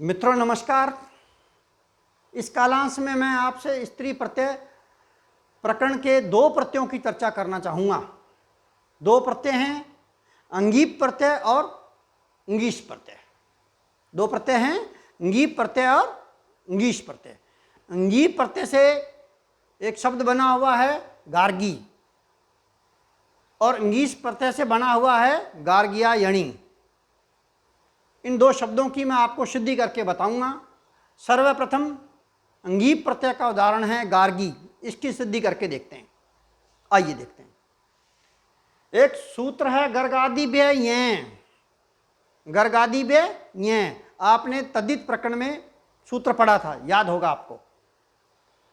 मित्रों नमस्कार। इस कालांश में मैं आपसे स्त्री प्रत्यय प्रकरण के दो प्रत्ययों की चर्चा करना चाहूँगा। दो प्रत्यय हैं, अंगीप प्रत्यय और इंगीश प्रत्यय। दो प्रत्यय हैं, अंगीप प्रत्यय और इंगीश प्रत्यय। अंगीप प्रत्यय से एक शब्द बना हुआ है गार्गी और इंगीश प्रत्यय से बना हुआ है गार्गिया यणी। इन दो शब्दों की मैं आपको सिद्धि करके बताऊंगा। सर्वप्रथम अंगीप प्रत्यय का उदाहरण है गार्गी, इसकी सिद्धि करके देखते हैं। आइए देखते हैं। एक सूत्र है गर्गादि व्यय यं। गर्गादि व्यय यं, आपने तद्धित प्रकरण में सूत्र पढ़ा था, याद होगा आपको।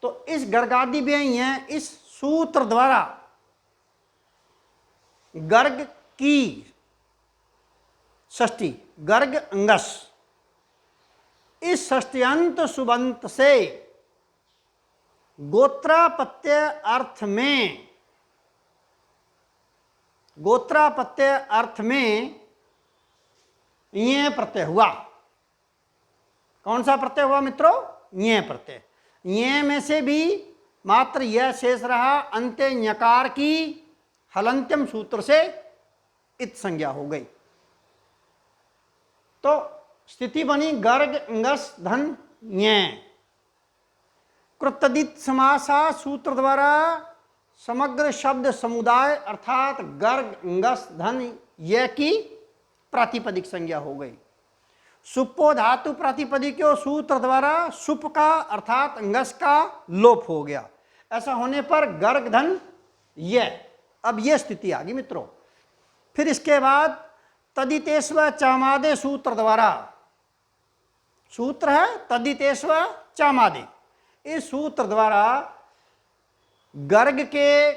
तो इस गर्गादि व्यय यं, इस सूत्र द्वारा गर्ग की षष्ठी गर्ग अंगस, इस षष्ट्यंत सुबंत से गोत्रापत्य अर्थ में ये प्रत्यय हुआ। कौन सा प्रत्यय हुआ मित्रों? ये प्रत्यय। ये में से भी मात्र यह शेष रहा, अंत्य ञकार की हलंत्यम सूत्र से इत संज्ञा हो गई। तो स्थिति बनी गर्ग अंगस धन ञ। कृतदित समासा सूत्र द्वारा समग्र शब्द समुदाय अर्थात गर्ग अंगस धन य की प्रातिपदिक संज्ञा हो गई। सुपो धातु प्रातिपदिकों सूत्र द्वारा सुप का अर्थात अंगस का लोप हो गया। ऐसा होने पर गर्ग धन य। अब यह स्थिति आ गई मित्रों। फिर इसके बाद तदितेश्व चामादे सूत्र द्वारा, सूत्र है तदितेश्व चामादे, इस सूत्र द्वारा गर्ग के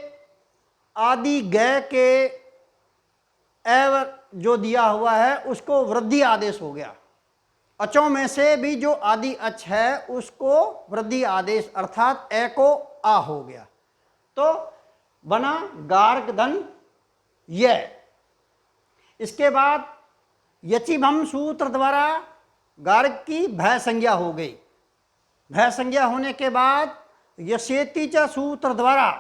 आदि गय के एव जो दिया हुआ है उसको वृद्धि आदेश हो गया। अचों में से भी जो आदि अच है उसको वृद्धि आदेश अर्थात ए को आ हो गया। तो बना गार्ग धन य। इसके बाद यचिभम सूत्र द्वारा गार्ग की भय संज्ञा हो गई। भय संज्ञा होने के बाद यशेति च सूत्र द्वारा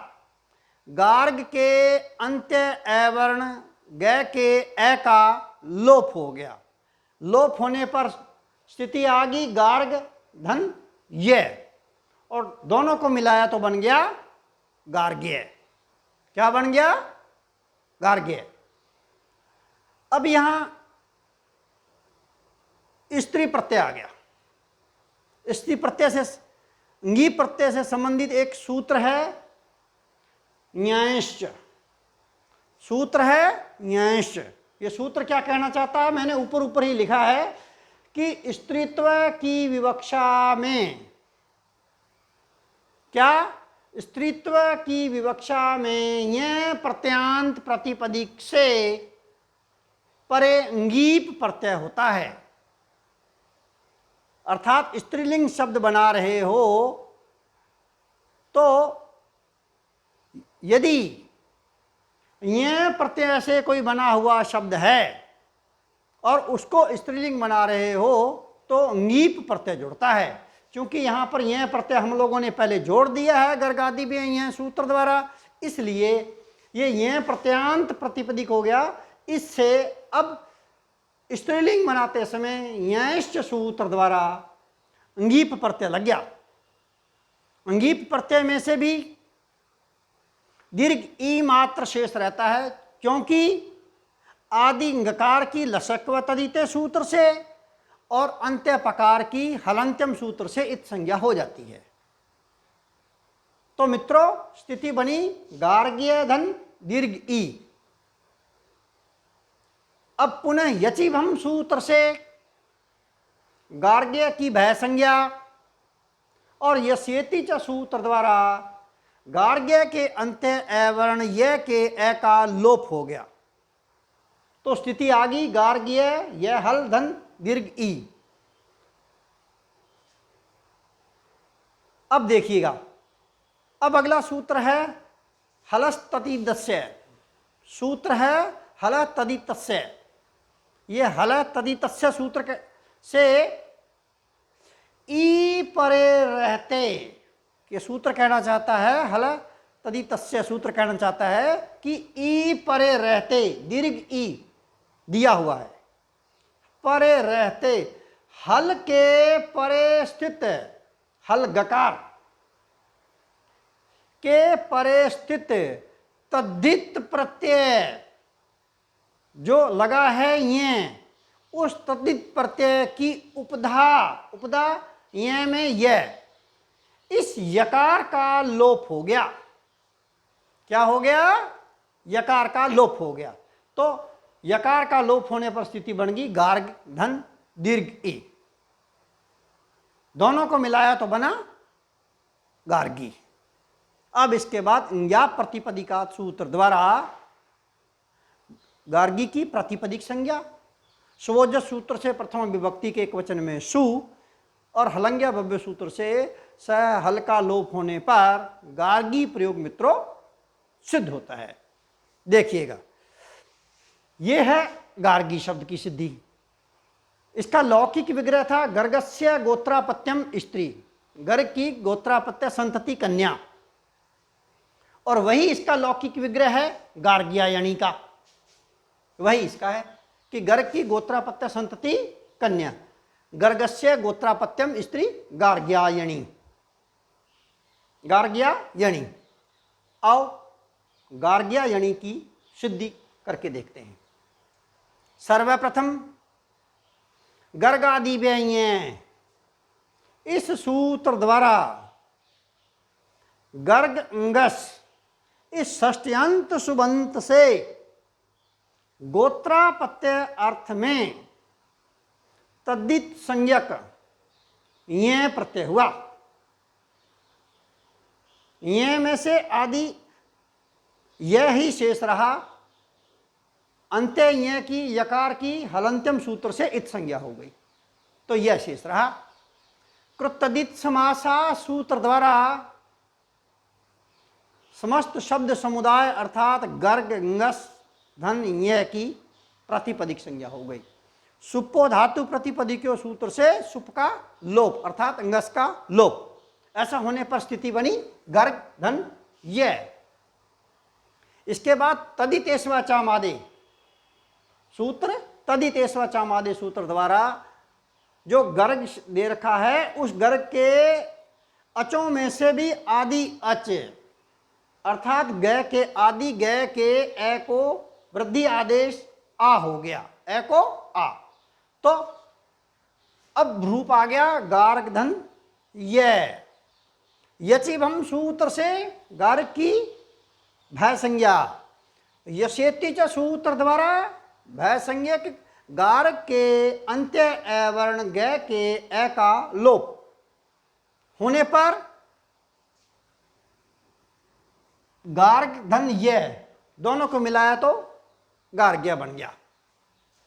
गार्ग के अंत्य ए वर्ण ग के ए का लोप हो गया। लोप होने पर स्थिति आ गई गार्ग धन ये, और दोनों को मिलाया तो बन गया गार्ग्य। क्या बन गया? गार्ग्य। अब यहां स्त्री प्रत्यय आ गया। स्त्री प्रत्यय से अंगी प्रत्यय से संबंधित एक सूत्र है न्यायश्च। सूत्र है न्यायश्च। ये सूत्र क्या कहना चाहता है? मैंने ऊपर ऊपर ही लिखा है कि स्त्रीत्व की विवक्षा में, क्या स्त्रीत्व की विवक्षा में यह प्रत्यांत प्रतिपदिक से परे अंगीप प्रत्यय होता है। अर्थात स्त्रीलिंग शब्द बना रहे हो तो यदि यह प्रत्यय से कोई बना हुआ शब्द है और उसको स्त्रीलिंग बना रहे हो तो अंगीप प्रत्यय जुड़ता है। क्योंकि यहां पर यह प्रत्यय हम लोगों ने पहले जोड़ दिया है गर्गादि में यह सूत्र द्वारा, इसलिए यह प्रत्यांत प्रतिपदिक हो गया। इससे अब स्त्रीलिंग बनाते समय यश्च सूत्र द्वारा अंगीप प्रत्यय लग गया। अंगीप प्रत्यय में से भी दीर्घ ई मात्र शेष रहता है, क्योंकि आदि अंगकार की लसक्व तदिते सूत्र से और अंत्य पकार की हलंत्यम सूत्र से इत संज्ञा हो जाती है। तो मित्रों स्थिति बनी गार्ग्य धन दीर्घ ई। अब पुनः यचिभम सूत्र से गार्ग्य की भय संज्ञा और यस्येति च सूत्र द्वारा गार्ग्य के अंत्य ए वर्ण य के ए का लोप हो गया। तो स्थिति आ गई गार्ग्य य हल धन दीर्घ ई। अब देखिएगा, अब अगला सूत्र है हलस्तदितस्य। सूत्र है हलतदितस्य। ये हल तदितस्य सूत्र से ई परे रहते, ये सूत्र कहना चाहता है, हल तदितस्य सूत्र कहना चाहता है कि ई परे रहते, दीर्घ ई दिया हुआ है, परे रहते, हल के परे स्थित, हल गकार के परे स्थित तद्धित प्रत्यय जो लगा है ये, उस तद्धित प्रत्यय की उपधा, उपधा ये में यह, इस यकार का लोप हो गया। क्या हो गया? यकार का लोप हो गया। तो यकार का लोप होने पर स्थिति बन गई गार्ग धन दीर्घ ई, दोनों को मिलाया तो बना गार्गी। अब इसके बाद या प्रतिपदिका सूत्र द्वारा गार्गी की प्रातिपदिक संज्ञा, सुवोजस सूत्र से प्रथम विभक्ति के एक वचन में सु और हलंग्या भव्य सूत्र से स हल का लोप होने पर गार्गी प्रयोग मित्रों सिद्ध होता है। देखिएगा, यह है गार्गी शब्द की सिद्धि। इसका लौकिक विग्रह था गर्गस्य गोत्रापत्यम स्त्री, गर्ग की गोत्रापत्य संतति कन्या, और वही इसका लौकिक विग्रह है गार्ग्यायणी का। वही इसका है कि गर्ग की गोत्रापत्य संतति कन्या, गर्गस्य गोत्रापत्यम स्त्री गार्ग्यायणी, गार्ग्यायणी। आओ गार्ग्यायणी की सिद्धि करके देखते हैं। सर्वप्रथम गर्गादि व्यय, इस सूत्र द्वारा गर्ग अंगस इस षष्ट्यंत सुबंत से गोत्रापत्य अर्थ में तद्धित संज्ञक ये प्रत्यय हुआ। ये में से आदि यह ही शेष रहा, अंत्य ये की यकार की हलंत्यम सूत्र से इत संज्ञा हो गई, तो यह शेष रहा। कृतदित समासा सूत्र द्वारा समस्त शब्द समुदाय अर्थात गर्ग अंगस धन ये की प्रातिपदिक संज्ञा हो गई। सुप्पो धातु प्रतिपदिकों सूत्र से सुप का लोप अर्थात अंगस का लोप, ऐसा होने पर स्थिति बनी गर्ग धन ये। इसके बाद तदितेष्वा चामादे सूत्र, तदितेष्वा चामादे सूत्र द्वारा जो गर्ग दे रखा है उस गर्ग के अचों में से भी आदि अच अर्थात ग के आदि ग के ए को वृद्धि आदेश आ हो गया, ए को आ, तो अब रूप आ गया गार्ग धन ये। यचिभम सूत्र से गार्ग की भय संज्ञा, यशेति च सूत्र द्वारा भय संज्ञक गार्ग के अंत्य ए वर्ण ग के ए का लोप होने पर गार्ग धन ये, दोनों को मिलाया तो गार्ग्य बन गया।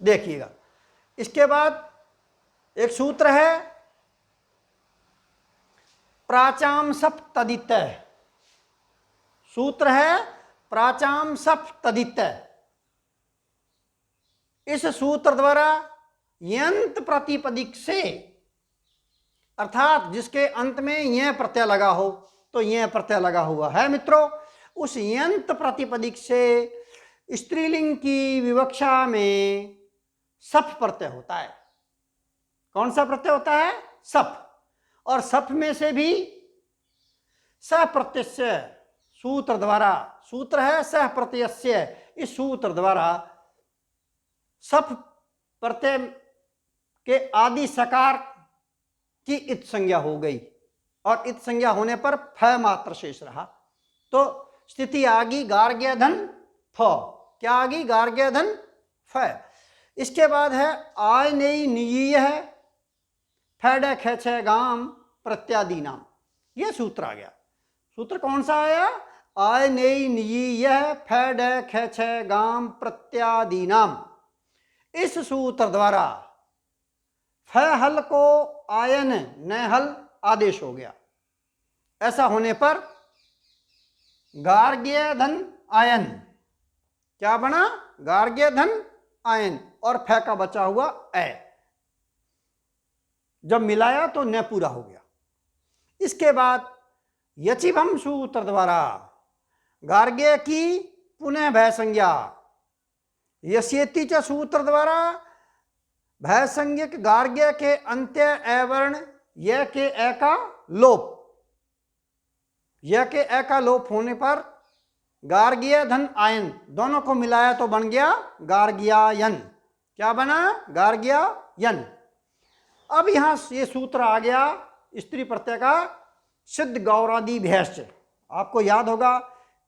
देखिएगा, इसके बाद एक सूत्र है प्राचाम सप तदित, सूत्र है प्राचाम सप तदित। इस सूत्र द्वारा यंत प्रतिपदिक से अर्थात जिसके अंत में यह प्रत्यय लगा हो, तो यह प्रत्यय लगा हुआ है मित्रों, उस यंत प्रतिपदिक से स्त्रीलिंग की विवक्षा में सफ प्रत्यय होता है। कौन सा प्रत्यय होता है? सफ। और सफ में से भी सह प्रत्यय सूत्र द्वारा, सूत्र है सह प्रत्यय, इस सूत्र द्वारा सफ प्रत्यय के आदि सकार की इत संज्ञा हो गई, और इत संज्ञा होने पर फ मात्र शेष रहा, तो स्थिति आ गई गार्ग्य धन फ। क्या आ गई? गार्ग्य धन फ। इसके बाद है आय नई नियीय है फैड खेच गाम प्रत्यादि नाम, यह सूत्र आ गया। सूत्र कौन सा आया? आय नई नियीय फैड खेच गाम प्रत्यादि नाम। इस सूत्र द्वारा फ हल को आयन न हल आदेश हो गया। ऐसा होने पर गार्ग्य धन आयन क्या बना? गार्ग्य धन आयन, और फ का बचा हुआ ए। जब मिलाया तो न पूरा हो गया। इसके बाद यचिभम सूत्र द्वारा गार्ग्य की पुनः भय संज्ञा, यस्येति च सूत्र द्वारा भय संज्ञक गार्ग्य के अंत्य अवर्ण य के अ का लोप, य के अ का लोप होने पर गार्ग्य धन आयन दोनों को मिलाया तो बन गया गार्ग्यायन। क्या बना? गार्ग्यायन। अब यहां ये सूत्र आ गया स्त्री प्रत्यय का सिद्ध गौरादि भैश्च। आपको याद होगा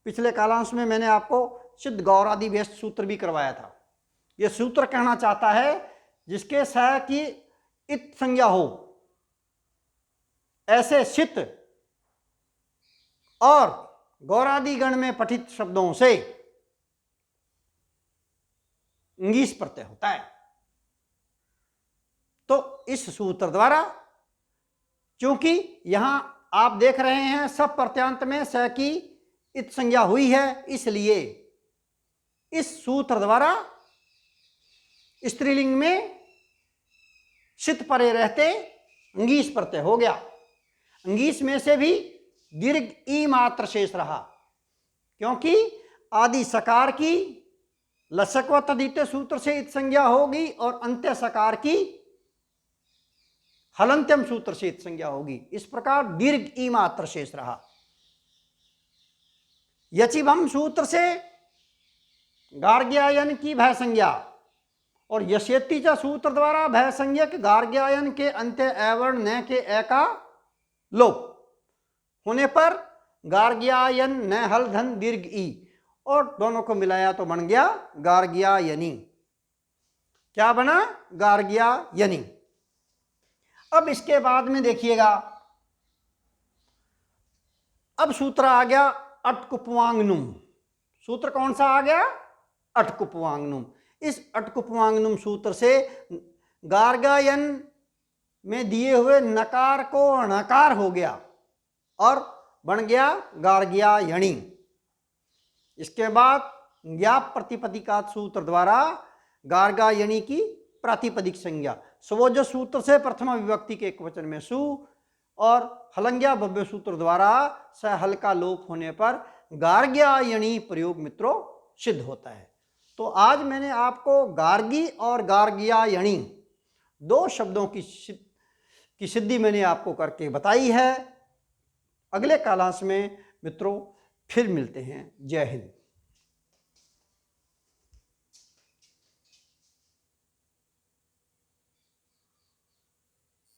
पिछले कालांश में मैंने आपको सिद्ध गौरादि भैश्च सूत्र भी करवाया था। यह सूत्र कहना चाहता है जिसके स की इत संज्ञा हो, ऐसे सित और गौरादि गण में पठित शब्दों से इंगीस प्रत्यय होता है। तो इस सूत्र द्वारा, क्योंकि यहां आप देख रहे हैं सब प्रत्यांत में स की इत संज्ञा हुई है, इसलिए इस सूत्र द्वारा स्त्रीलिंग में सित परे रहते अंगीस प्रत्यय हो गया। अंगीस में से भी दीर्घ ई मात्र शेष रहा, क्योंकि आदि सकार की लसक व तदित सूत्र से इत संज्ञा होगी और अंत्य सकार की हलंत्यम सूत्र से इत संज्ञा होगी। इस प्रकार दीर्घ ई मात्र शेष रहा। यचिभम सूत्र से गार्ग्यायन की भय संज्ञा और यस्येति च सूत्र द्वारा भय संज्ञक गार्ग्यायन के अंत्य अवर्ण न के अ का लोप होने पर गार्ग्यायन न हल धन दीर्घ ई, और दोनों को मिलाया तो बन गया गार्ग्यायनी। क्या बना? गार्ग्यायनी। अब इसके बाद में देखिएगा, अब सूत्र आ गया अटकुपवांगनुम। सूत्र कौन सा आ गया? अटकुपवांगनुम। इस अटकुपवांगनुम सूत्र से गार्ग्यायन में दिए हुए नकार को णकार हो गया और बन गया गार्ग्यायणी। इसके बाद ज्ञाप प्रतिपदिका सूत्र द्वारा गार्ग्यायणी की प्रातिपदिक संज्ञा, स्वोज सूत्र से प्रथमा विभक्ति के एक वचन में सु और हलंग्या भव्य सूत्र द्वारा स हल का लोप होने पर गार्ग्यायणी प्रयोग मित्रों सिद्ध होता है। तो आज मैंने आपको गार्गी और गार्ग्यायणी दो शब्दों की सिद्धि मैंने आपको करके बताई है। अगले कालांश में मित्रों फिर मिलते हैं। जय हिंद।